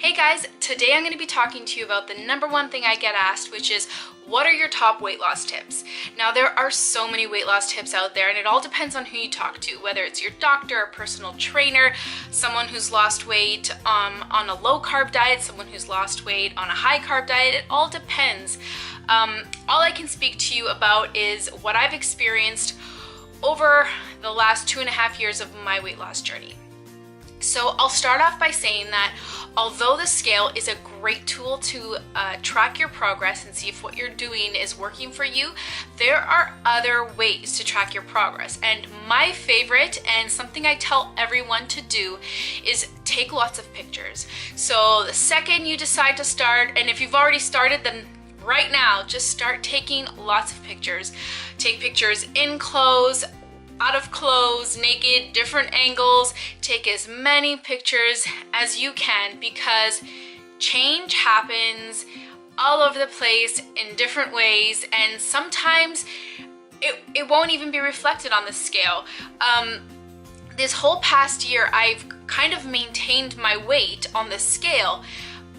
Hey guys, today I'm going to be talking to you about the number one thing I get asked, which is what are your top weight loss tips? Now there are so many weight loss tips out there and it all depends on who you talk to, whether it's your doctor, a personal trainer, someone who's lost weight on a low carb diet, someone who's lost weight on a high carb diet. It all depends. All I can speak to you about is what I've experienced over the last 2.5 years of my weight loss journey. So I'll start off by saying that although the scale is a great tool to track your progress and see if what you're doing is working for you, there are other ways to track your progress. And my favorite, and something I tell everyone to do, is take lots of pictures. So the second you decide to start, and if you've already started, then right now, just start taking lots of pictures. Take pictures in clothes, out of clothes, naked, different angles. Take as many pictures as you can because change happens all over the place in different ways, and sometimes it won't even be reflected on the scale. This whole past year, I've kind of maintained my weight on the scale,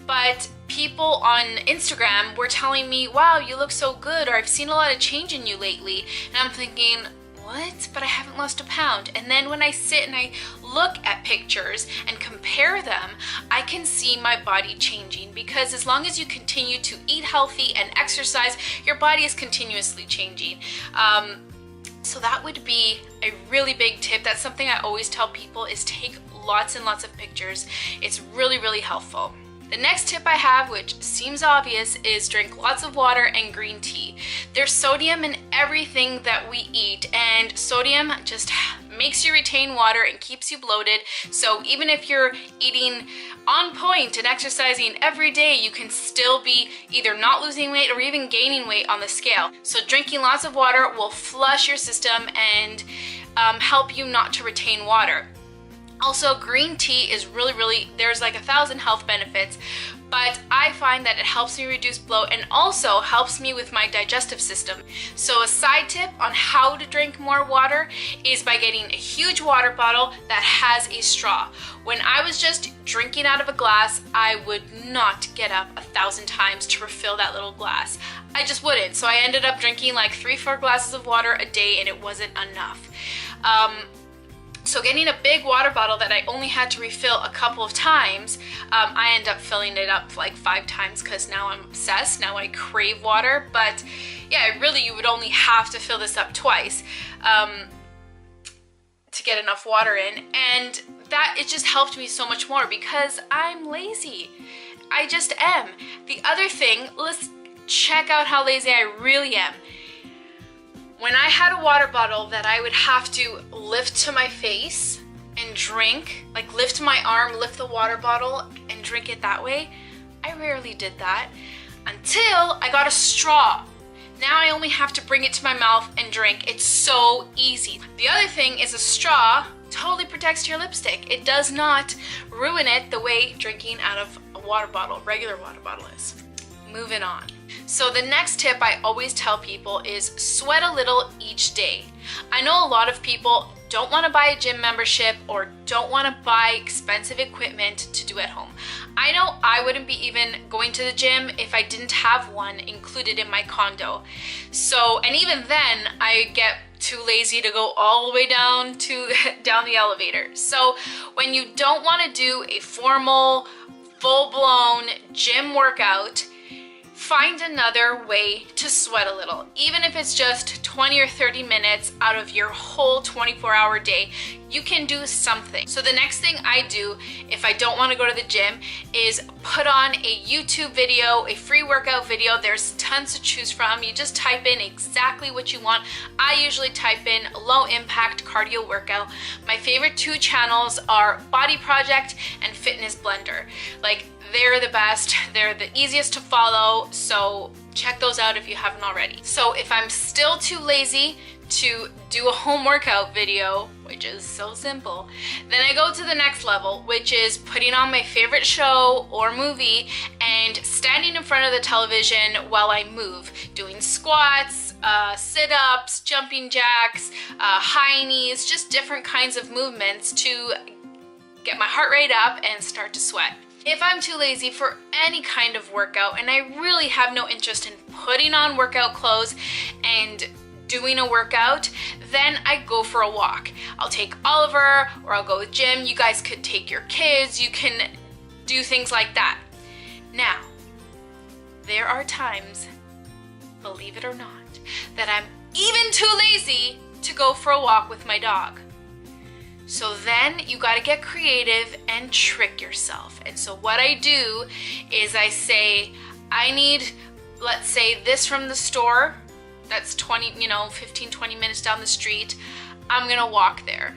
but people on Instagram were telling me, wow, you look so good, or I've seen a lot of change in you lately. And I'm thinking, what? But I haven't lost a pound. And then when I sit and I look at pictures and compare them, I can see my body changing, because as long as you continue to eat healthy and exercise, your body is continuously changing. So that would be a really big tip. That's something I always tell people, is take lots and lots of pictures. It's really, really helpful. The next tip I have, which seems obvious, is drink lots of water and green tea. There's sodium in everything that we eat, and sodium just makes you retain water and keeps you bloated. So even if you're eating on point and exercising every day, you can still be either not losing weight or even gaining weight on the scale. So drinking lots of water will flush your system and help you not to retain water. Also, green tea is really, there's like 1,000 health benefits, but I find that it helps me reduce bloat and also helps me with my digestive system. So a side tip on how to drink more water is by getting a huge water bottle that has a straw. When I was just drinking out of a glass, I would not get up 1,000 times to refill that little glass. I just wouldn't. So I ended up drinking like 3-4 glasses of water a day, and it wasn't enough. So getting a big water bottle that I only had to refill a couple of times, I end up filling it up like 5 times because now I'm obsessed. Now I crave water. But yeah, really, you would only have to fill this up twice to get enough water in. And that, it just helped me so much more because I'm lazy. I just am. The other thing, let's check out how lazy I really am. When I had a water bottle that I would have to lift to my face and drink, like lift my arm, lift the water bottle and drink it that way, I rarely did that until I got a straw. Now I only have to bring it to my mouth and drink. It's so easy. The other thing is a straw totally protects your lipstick. It does not ruin it the way drinking out of a water bottle, regular water bottle is. Moving on. So the next tip I always tell people is sweat a little each day. I know a lot of people don't want to buy a gym membership or don't want to buy expensive equipment to do at home. I know I wouldn't be even going to the gym if I didn't have one included in my condo. So, and even then I get too lazy to go all the way down the elevator. So when you don't want to do a formal, full-blown gym workout, find another way to sweat a little, even if it's just 20 or 30 minutes out of your whole 24-hour day. You can do something. So the next thing I do if I don't want to go to the gym is put on a YouTube video, a free workout video. There's tons to choose from. You just type in exactly what you want. I usually type in low impact cardio workout. My favorite 2 channels are Body Project and Fitness Blender. Like, they're the best, they're the easiest to follow, so check those out if you haven't already. So if I'm still too lazy to do a home workout video, which is so simple, then I go to the next level, which is putting on my favorite show or movie and standing in front of the television while I move, doing squats, sit-ups, jumping jacks, high knees, just different kinds of movements to get my heart rate up and start to sweat. If I'm too lazy for any kind of workout and I really have no interest in putting on workout clothes and doing a workout, then I go for a walk. I'll take Oliver or I'll go with Jim. You guys could take your kids. You can do things like that. Now, there are times, believe it or not, that I'm even too lazy to go for a walk with my dog. So then you got to get creative and trick yourself. And so what I do is I say, I need, let's say, this from the store. That's 15, 20 minutes down the street. I'm going to walk there.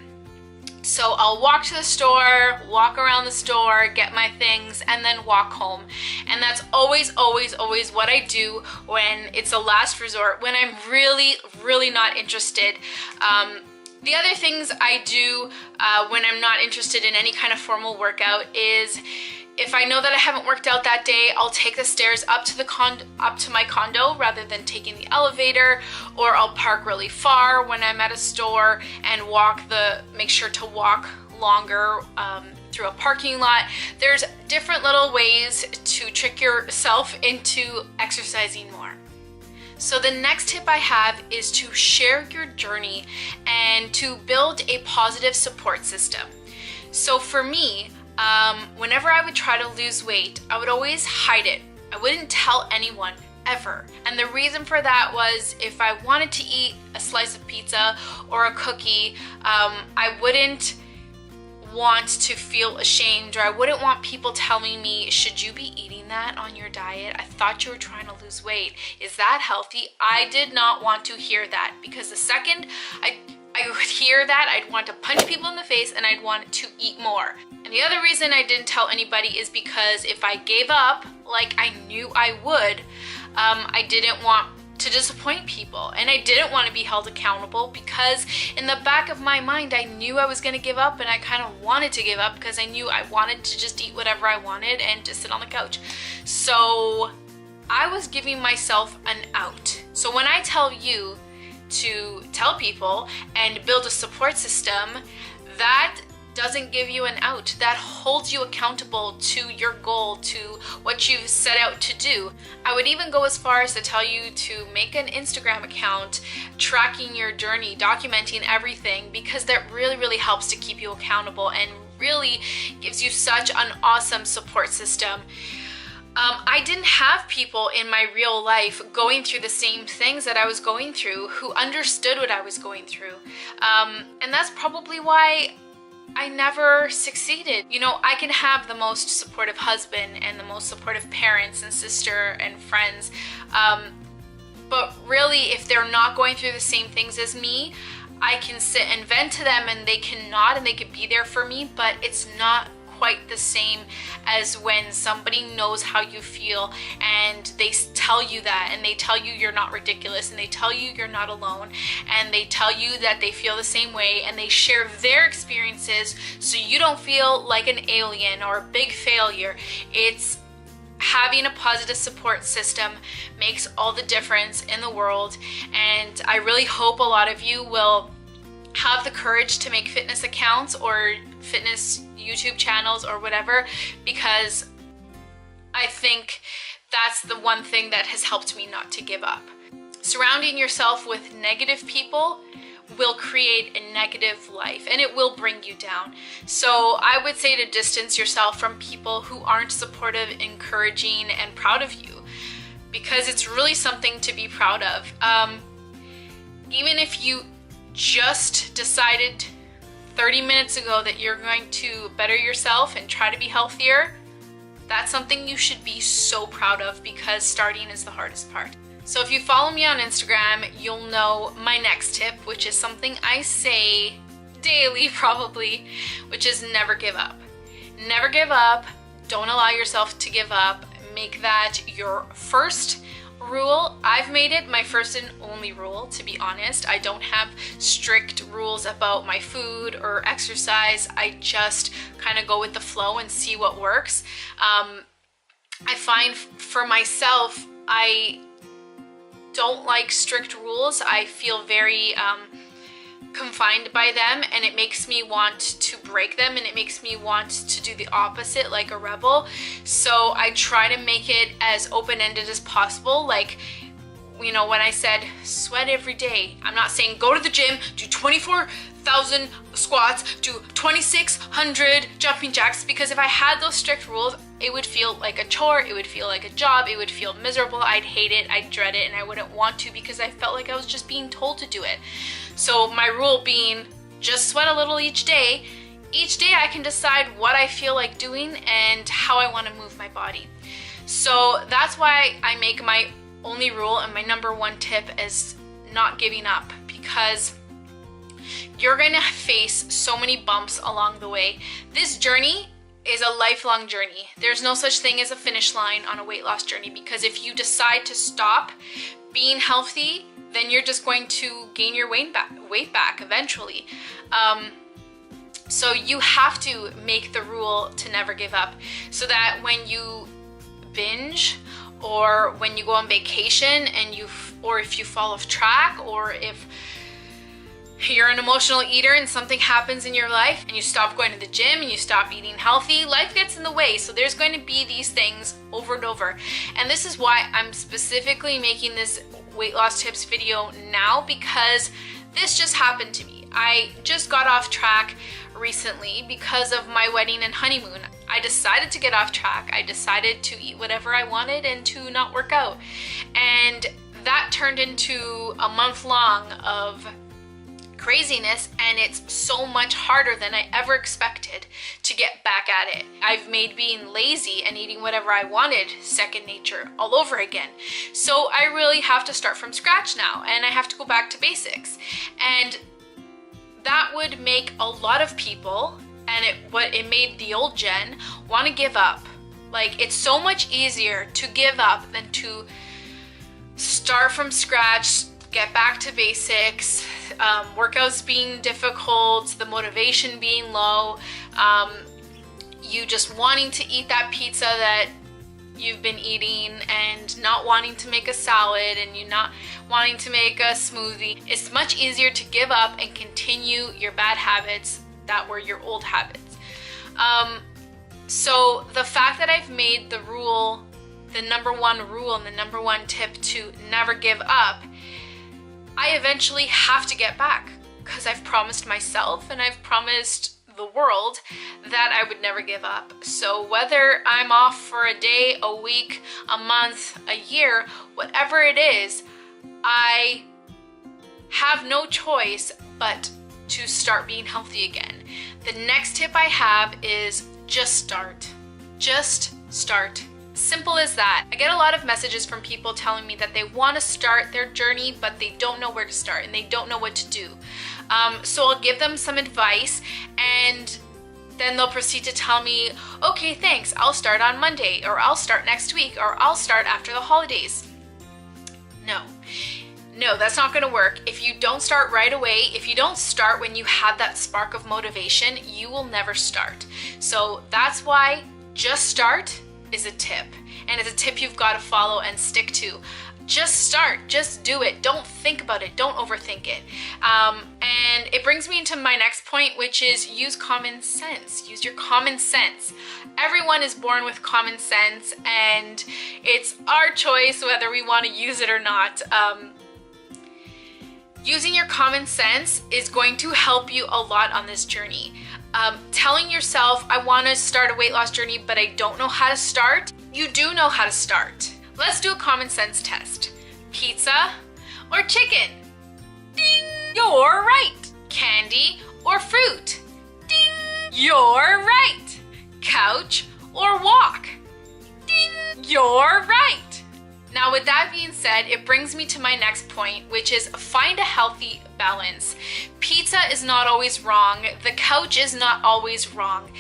So I'll walk to the store, walk around the store, get my things, and then walk home. And that's always, always, always what I do when it's a last resort, when I'm really, really not interested. The other things I do when I'm not interested in any kind of formal workout is, if I know that I haven't worked out that day, I'll take the stairs up to my condo rather than taking the elevator, or I'll park really far when I'm at a store and make sure to walk longer through a parking lot. There's different little ways to trick yourself into exercising more. So the next tip I have is to share your journey and to build a positive support system. So for me, whenever I would try to lose weight, I would always hide it. I wouldn't tell anyone, ever. And the reason for that was, if I wanted to eat a slice of pizza or a cookie, I wouldn't want to feel ashamed, or I wouldn't want people telling me, should you be eating that on your diet? I thought you were trying to lose weight. Is that healthy? I did not want to hear that, because the second I would hear that, I'd want to punch people in the face and I'd want to eat more. And the other reason I didn't tell anybody is because if I gave up, like I knew I would, I didn't want to disappoint people, and I didn't want to be held accountable, because in the back of my mind I knew I was going to give up, and I kind of wanted to give up because I knew I wanted to just eat whatever I wanted and just sit on the couch. So I was giving myself an out. So when I tell you to tell people and build a support system, that doesn't give you an out. That holds you accountable to your goal, to what you've set out to do. I would even go as far as to tell you to make an Instagram account tracking your journey, documenting everything, because that really, really helps to keep you accountable and really gives you such an awesome support system. I didn't have people in my real life going through the same things that I was going through, who understood what I was going through. And that's probably why I never succeeded. You know, I can have the most supportive husband and the most supportive parents and sister and friends, but really, if they're not going through the same things as me, I can sit and vent to them and they cannot, and they can be there for me, but it's not quite the same as when somebody knows how you feel and they tell you that, and they tell you you're not ridiculous, and they tell you you're not alone, and they tell you that they feel the same way, and they share their experiences so you don't feel like an alien or a big failure. It's having a positive support system makes all the difference in the world, and I really hope a lot of you will have the courage to make fitness accounts or fitness YouTube channels or whatever, because I think that's the one thing that has helped me not to give up. Surrounding yourself with negative people will create a negative life, and it will bring you down. So I would say to distance yourself from people who aren't supportive, encouraging, and proud of you, because it's really something to be proud of. Even if you just decided 30 minutes ago that you're going to better yourself and try to be healthier, that's something you should be so proud of, because starting is the hardest part. So if you follow me on Instagram, you'll know my next tip, which is something I say daily probably, which is never give up. Never give up. Don't allow yourself to give up. Make that your first rule. I've made it my first and only rule, to be honest. I don't have strict rules about my food or exercise. I just kind of go with the flow and see what works. I find for myself, I don't like strict rules. I feel very confined by them, and it makes me want to break them, and it makes me want to do the opposite, like a rebel. So I try to make it as open-ended as possible. Like, you know, when I said sweat every day, I'm not saying go to the gym, do 24,000 squats, do 2,600 jumping jacks, because if I had those strict rules, it would feel like a chore, it would feel like a job, it would feel miserable, I'd hate it, I'd dread it, and I wouldn't want to, because I felt like I was just being told to do it. So my rule being, just sweat a little each day. Each day I can decide what I feel like doing and how I want to move my body. So that's why I make my only rule and my number one tip is not giving up, because you're going to face so many bumps along the way. This journey is a lifelong journey. There's no such thing as a finish line on a weight loss journey, because if you decide to stop being healthy, then you're just going to gain your weight back eventually. So you have to make the rule to never give up, so that when you binge, or when you go on vacation and or if you fall off track, or if you're an emotional eater and something happens in your life and you stop going to the gym and you stop eating healthy, life gets in the way. So there's going to be these things over and over. And this is why I'm specifically making this weight loss tips video now, because this just happened to me. I just got off track recently because of my wedding and honeymoon. I decided to get off track. I decided to eat whatever I wanted and to not work out. And that turned into a month long of craziness, and it's so much harder than I ever expected to get back at it. I've made being lazy and eating whatever I wanted second nature all over again. So I really have to start from scratch now, and I have to go back to basics. And that would make a lot of people, and it made the old Jen want to give up. Like, it's so much easier to give up than to start from scratch, get back to basics, workouts being difficult, the motivation being low, you just wanting to eat that pizza that you've been eating and not wanting to make a salad, and you not wanting to make a smoothie. It's much easier to give up and continue your bad habits that were your old habits. So the fact that I've made the rule, the number one rule and the number one tip to never give up, I eventually have to get back, because I've promised myself and I've promised the world that I would never give up. So whether I'm off for a day, a week, a month, a year, whatever it is, I have no choice but to start being healthy again. The next tip I have is just start. Just start. Simple as that. I get a lot of messages from people telling me that they want to start their journey, but they don't know where to start and they don't know what to do. So I'll give them some advice, and then they'll proceed to tell me, okay, thanks, I'll start on Monday, or I'll start next week, or I'll start after the holidays. No, that's not going to work. If you don't start right away, if you don't start when you have that spark of motivation, you will never start. So that's why just start is a tip, and it's a tip you've got to follow and stick to. Just start, just do it. Don't think about it, don't overthink it. And it brings me into my next point, which is use common sense. Use your common sense. Everyone is born with common sense, and it's our choice whether we want to use it or not. Using your common sense is going to help you a lot on this journey. Telling yourself, I want to start a weight loss journey, but I don't know how to start. You do know how to start. Let's do a common sense test. Pizza or chicken? Ding! You're right. Candy or fruit? Ding! You're right. Couch or walk? Ding! You're right. Now, with that being said, it brings me to my next point, which is find a healthy balance. Pizza is not always wrong. The couch is not always wrong.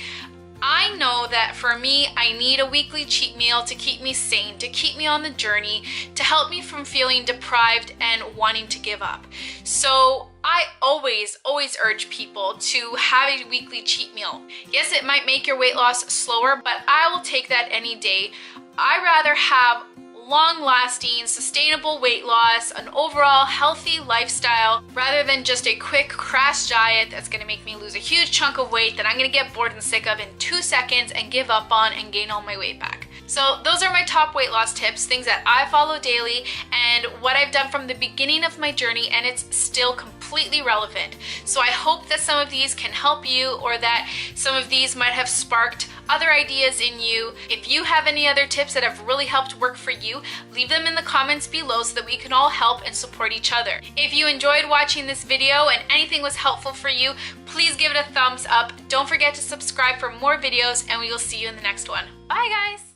I know that for me, I need a weekly cheat meal to keep me sane, to keep me on the journey, to help me from feeling deprived and wanting to give up. So I always urge people to have a weekly cheat meal. Yes, it might make your weight loss slower, but I will take that any day. I rather have long-lasting, sustainable weight loss, an overall healthy lifestyle, rather than just a quick crash diet that's gonna make me lose a huge chunk of weight that I'm gonna get bored and sick of in 2 seconds and give up on and gain all my weight back. So those are my top weight loss tips, things that I follow daily and what I've done from the beginning of my journey, and it's still completely relevant. So I hope that some of these can help you, or that some of these might have sparked other ideas in you. If you have any other tips that have really helped work for you, leave them in the comments below so that we can all help and support each other. If you enjoyed watching this video and anything was helpful for you, please give it a thumbs up. Don't forget to subscribe for more videos, and we will see you in the next one. Bye guys!